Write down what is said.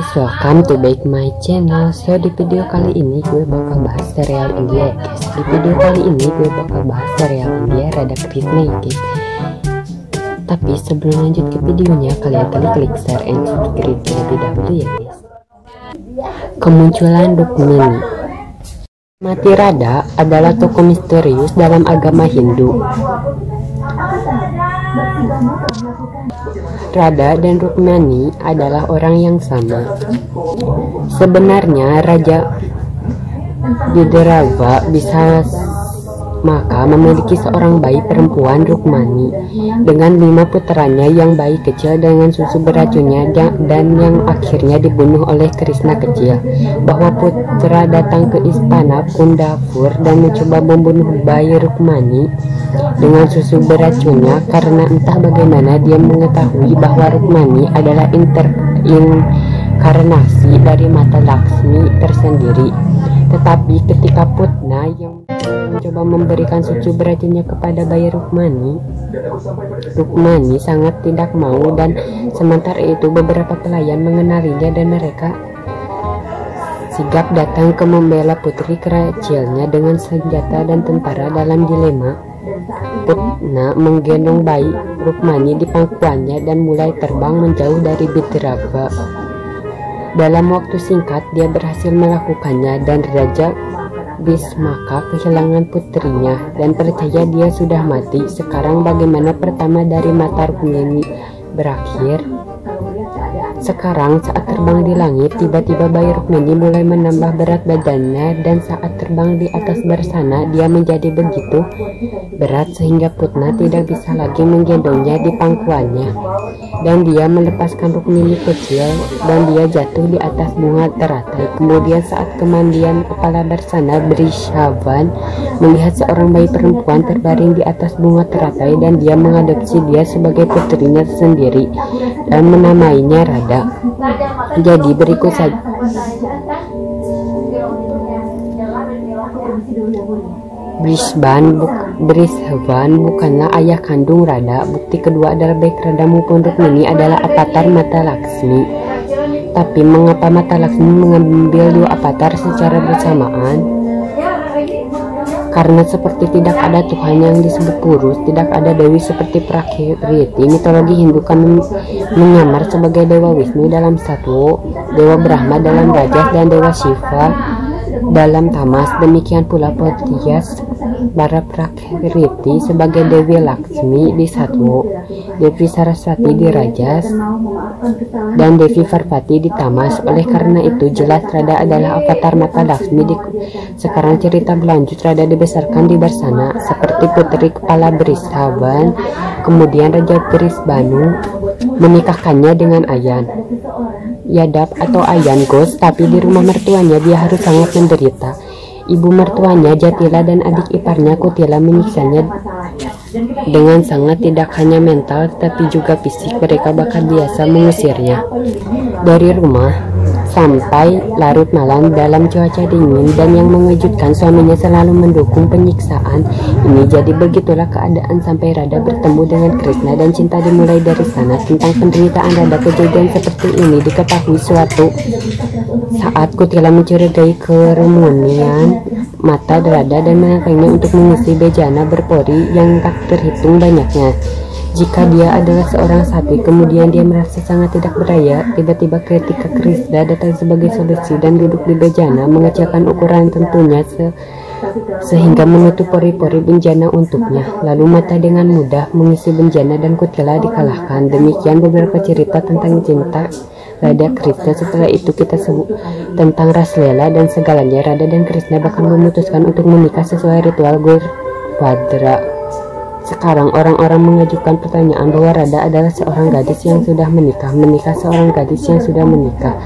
guys, welcome to back my channel. So di video kali ini gue bakal bahas serial India guys. Di video kali ini gue bakal bahas serial India Radha Krishna ya guys. Tapi sebelum lanjut ke videonya, kalian klik share and subscribe terlebih dahulu ya guys. Kemunculan Rukmini. Mati Radha adalah tokoh misterius dalam agama Hindu. Radha dan Rukmini adalah orang yang sama. Sebenarnya Raja Vidrava bisa maka memiliki seorang bayi perempuan Rukmini dengan 5 putranya yang bayi kecil dengan susu beracunnya dan yang akhirnya dibunuh oleh Krishna kecil. Bahwa putra datang ke istana Kundapur dan mencoba membunuh bayi Rukmini dengan susu beracunnya karena entah bagaimana dia mengetahui bahwa Rukmini adalah inkarnasi dari Mata Laksmi tersendiri. Tetapi ketika Putna yang mencoba memberikan susu beracunnya kepada bayi Rukmini sangat tidak mau, dan sementara itu beberapa pelayan mengenalinya dan mereka sigap datang ke membela putri kecilnya dengan senjata dan tentara. Dalam dilema, Putna menggendong bayi Rukmini di pangkuannya dan mulai terbang menjauh dari Vidrava. Dalam waktu singkat dia berhasil melakukannya dan Raja Bhismaka kehilangan putrinya dan percaya dia sudah mati. Sekarang bagaimana pertama dari mata Rukmini berakhir. Sekarang saat terbang di langit, tiba-tiba bayi Rukmini mulai menambah berat badannya, dan saat terbang di atas bersana dia menjadi begitu berat sehingga Putna tidak bisa lagi menggendongnya di pangkuannya, dan dia melepaskan Rukmini kecil dan dia jatuh di atas bunga teratai. Kemudian saat kemandian kepala bersana, Brishavan melihat seorang bayi perempuan terbaring di atas bunga teratai dan dia mengadopsi dia sebagai putrinya sendiri dan menamainya Radha. Jadi berikut saja Brishavan bukanlah ayah kandung Radha. Bukti kedua adalah baik Radha maupun Rukmini adalah avatar Mata Laksmi. Tapi mengapa Mata Laksmi mengambil 2 avatar secara bersamaan? Karena seperti tidak ada Tuhan yang disebut Purus, tidak ada Dewi seperti Prakriti. Mitologi Hindu kan menyamar sebagai Dewa Wisnu dalam Satwa, Dewa Brahma dalam Rajas, dan Dewa Shiva dalam Tamas. Demikian pula Potias para Prakriti sebagai Dewi Laksmi di Satwa, Devi Saraswati di Rajas, dan Devi Parvati di Tamas. Oleh karena itu jelas Radha adalah avatar Mata Laksmi. Sekarang cerita berlanjut. Radha dibesarkan di Bersana seperti putri kepala Brishavan. Kemudian Raja Brisbanu menikahkannya dengan Ayan Yadav atau Ayan Ghosh, tapi di rumah mertuanya dia harus sangat menderita. Ibu mertuanya Jatila dan adik iparnya Kutila menyiksanya dengan sangat, tidak hanya mental tetapi juga fisik. Mereka bahkan biasa mengusirnya dari rumah sampai larut malam dalam cuaca dingin, dan yang mengejutkan suaminya selalu mendukung penyiksaan ini. Jadi begitulah keadaan sampai Radha bertemu dengan Krishna dan cinta dimulai dari sana. Tentang penderitaan Radha, kejadian seperti ini diketahui suatu saat Kutila mencurigai keremunian mata Radha dan mengangkatnya untuk mengisi bejana berpori yang tak terhitung banyaknya. Jika dia adalah seorang sapi, kemudian dia merasa sangat tidak berdaya. Tiba-tiba ketika Krishna datang sebagai solusi dan duduk di bejana, mengecilkan ukuran tentunya sehingga menutup pori-pori benjana untuknya. Lalu mata dengan mudah mengisi benjana dan Kutila dikalahkan. Demikian beberapa cerita tentang cinta Radha Krishna. Setelah itu kita sebut tentang Raslela dan segalanya. Radha dan Krishna bahkan memutuskan untuk menikah sesuai ritual Gurvadra. Sekarang orang-orang mengajukan pertanyaan bahwa Radha adalah seorang gadis yang sudah menikah seorang gadis yang sudah menikah.